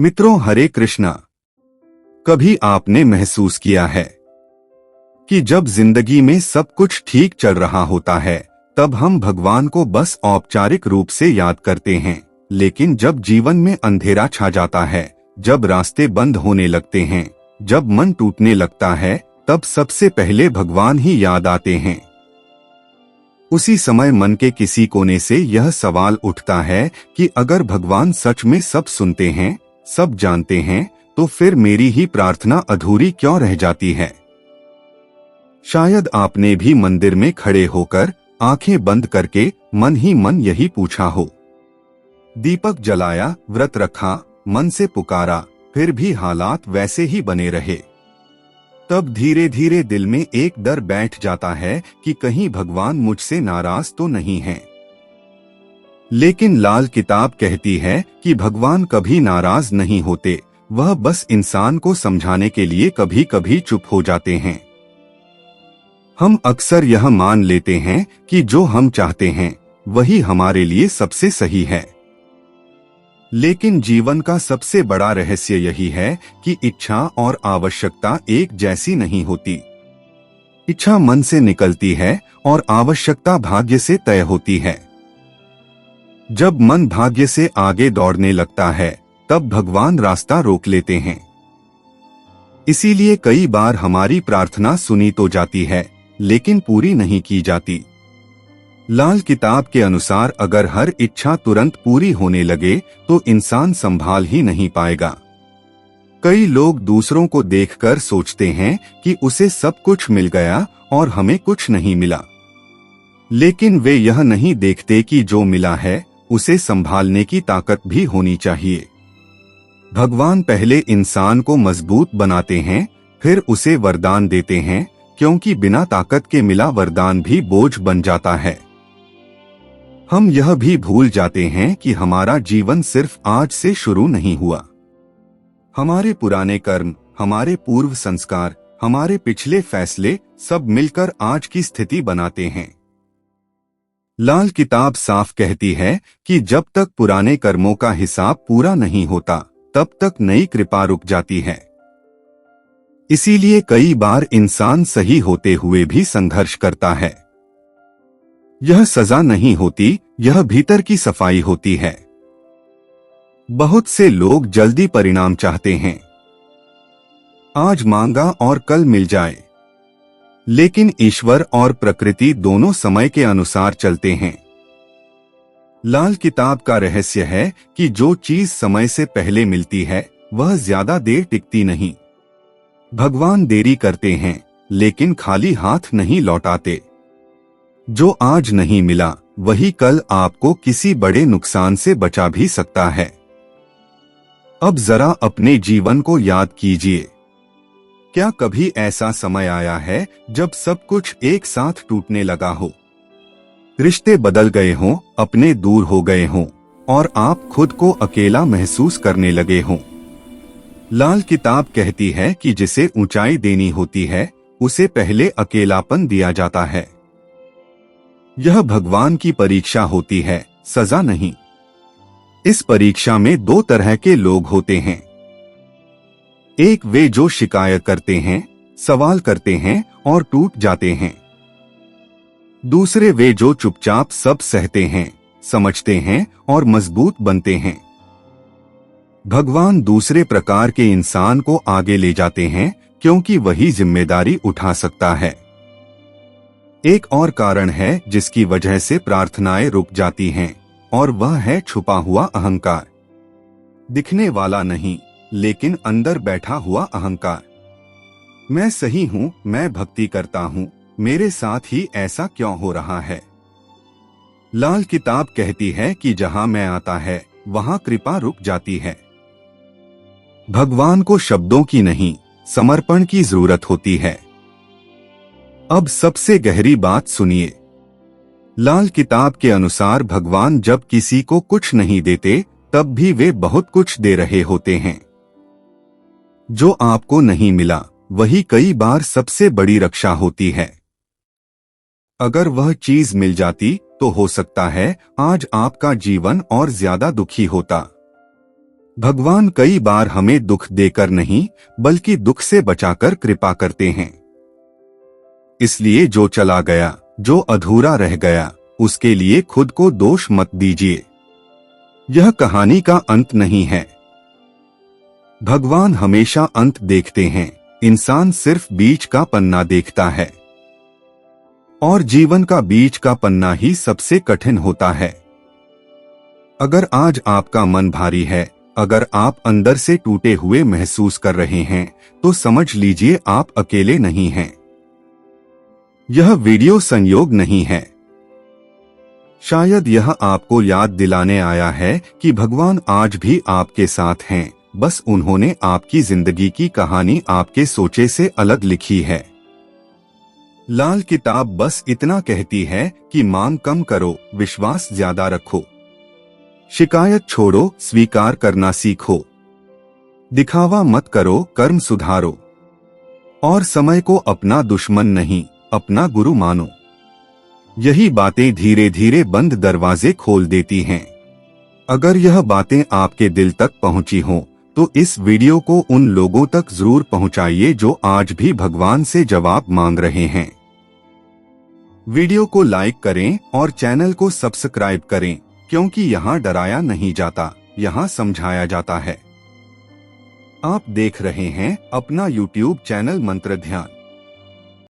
मित्रों, हरे कृष्णा। कभी आपने महसूस किया है कि जब जिंदगी में सब कुछ ठीक चल रहा होता है तब हम भगवान को बस औपचारिक रूप से याद करते हैं, लेकिन जब जीवन में अंधेरा छा जाता है, जब रास्ते बंद होने लगते हैं, जब मन टूटने लगता है, तब सबसे पहले भगवान ही याद आते हैं। उसी समय मन के किसी कोने से यह सवाल उठता है कि अगर भगवान सच में सब सुनते हैं, सब जानते हैं, तो फिर मेरी ही प्रार्थना अधूरी क्यों रह जाती है। शायद आपने भी मंदिर में खड़े होकर आंखें बंद करके मन ही मन यही पूछा हो। दीपक जलाया, व्रत रखा, मन से पुकारा, फिर भी हालात वैसे ही बने रहे। तब धीरे धीरे दिल में एक डर बैठ जाता है कि कहीं भगवान मुझसे नाराज तो नहीं है। लेकिन लाल किताब कहती है कि भगवान कभी नाराज नहीं होते, वह बस इंसान को समझाने के लिए कभी कभी चुप हो जाते हैं। हम अक्सर यह मान लेते हैं कि जो हम चाहते हैं वही हमारे लिए सबसे सही है। लेकिन जीवन का सबसे बड़ा रहस्य यही है कि इच्छा और आवश्यकता एक जैसी नहीं होती। इच्छा मन से निकलती है और आवश्यकता भाग्य से तय होती है। जब मन भाग्य से आगे दौड़ने लगता है तब भगवान रास्ता रोक लेते हैं। इसीलिए कई बार हमारी प्रार्थना सुनी तो जाती है, लेकिन पूरी नहीं की जाती। लाल किताब के अनुसार अगर हर इच्छा तुरंत पूरी होने लगे तो इंसान संभाल ही नहीं पाएगा। कई लोग दूसरों को देखकर सोचते हैं कि उसे सब कुछ मिल गया और हमें कुछ नहीं मिला, लेकिन वे यह नहीं देखते कि जो मिला है उसे संभालने की ताकत भी होनी चाहिए। भगवान पहले इंसान को मजबूत बनाते हैं, फिर उसे वरदान देते हैं, क्योंकि बिना ताकत के मिला वरदान भी बोझ बन जाता है। हम यह भी भूल जाते हैं कि हमारा जीवन सिर्फ आज से शुरू नहीं हुआ। हमारे पुराने कर्म, हमारे पूर्व संस्कार, हमारे पिछले फैसले सब मिलकर आज की स्थिति बनाते हैं। लाल किताब साफ कहती है कि जब तक पुराने कर्मों का हिसाब पूरा नहीं होता तब तक नई कृपा रुक जाती है। इसीलिए कई बार इंसान सही होते हुए भी संघर्ष करता है। यह सजा नहीं होती, यह भीतर की सफाई होती है। बहुत से लोग जल्दी परिणाम चाहते हैं, आज मांगा और कल मिल जाए, लेकिन ईश्वर और प्रकृति दोनों समय के अनुसार चलते हैं। लाल किताब का रहस्य है कि जो चीज समय से पहले मिलती है वह ज्यादा देर टिकती नहीं। भगवान देरी करते हैं, लेकिन खाली हाथ नहीं लौटाते। जो आज नहीं मिला वही कल आपको किसी बड़े नुकसान से बचा भी सकता है। अब जरा अपने जीवन को याद कीजिए। क्या कभी ऐसा समय आया है जब सब कुछ एक साथ टूटने लगा हो? रिश्ते बदल गए हों, अपने दूर हो गए हों और आप खुद को अकेला महसूस करने लगे हों। लाल किताब कहती है कि जिसे ऊंचाई देनी होती है उसे पहले अकेलापन दिया जाता है। यह भगवान की परीक्षा होती है, सजा नहीं। इस परीक्षा में दो तरह के लोग होते हैं। एक वे जो शिकायत करते हैं, सवाल करते हैं और टूट जाते हैं। दूसरे वे जो चुपचाप सब सहते हैं, समझते हैं और मजबूत बनते हैं। भगवान दूसरे प्रकार के इंसान को आगे ले जाते हैं क्योंकि वही जिम्मेदारी उठा सकता है। एक और कारण है जिसकी वजह से प्रार्थनाएं रुक जाती हैं, और वह है छुपा हुआ अहंकार। दिखने वाला नहीं, लेकिन अंदर बैठा हुआ अहंकार। मैं सही हूँ, मैं भक्ति करता हूँ, मेरे साथ ही ऐसा क्यों हो रहा है? लाल किताब कहती है कि जहाँ मैं आता है वहाँ कृपा रुक जाती है। भगवान को शब्दों की नहीं, समर्पण की जरूरत होती है। अब सबसे गहरी बात सुनिए। लाल किताब के अनुसार भगवान जब किसी को कुछ नहीं देते तब भी वे बहुत कुछ दे रहे होते हैं। जो आपको नहीं मिला वही कई बार सबसे बड़ी रक्षा होती है। अगर वह चीज मिल जाती तो हो सकता है आज आपका जीवन और ज्यादा दुखी होता। भगवान कई बार हमें दुख देकर नहीं बल्कि दुख से बचाकर कृपा करते हैं। इसलिए जो चला गया, जो अधूरा रह गया, उसके लिए खुद को दोष मत दीजिए। यह कहानी का अंत नहीं है। भगवान हमेशा अंत देखते हैं, इंसान सिर्फ बीच का पन्ना देखता है। और जीवन का बीच का पन्ना ही सबसे कठिन होता है। अगर आज आपका मन भारी है, अगर आप अंदर से टूटे हुए महसूस कर रहे हैं, तो समझ लीजिए आप अकेले नहीं हैं। यह वीडियो संयोग नहीं है। शायद यह आपको याद दिलाने आया है कि भगवान आज भी आपके साथ हैं, बस उन्होंने आपकी जिंदगी की कहानी आपके सोचे से अलग लिखी है। लाल किताब बस इतना कहती है कि मांग कम करो, विश्वास ज्यादा रखो। शिकायत छोड़ो, स्वीकार करना सीखो। दिखावा मत करो, कर्म सुधारो। और समय को अपना दुश्मन नहीं, अपना गुरु मानो। यही बातें धीरे धीरे बंद दरवाजे खोल देती हैं। अगर यह बातें आपके दिल तक पहुंची हों, तो इस वीडियो को उन लोगों तक जरूर पहुंचाइए जो आज भी भगवान से जवाब मांग रहे हैं। वीडियो को लाइक करें और चैनल को सब्सक्राइब करें, क्योंकि यहाँ डराया नहीं जाता, यहाँ समझाया जाता है। आप देख रहे हैं अपना YouTube चैनल मंत्र ध्यान।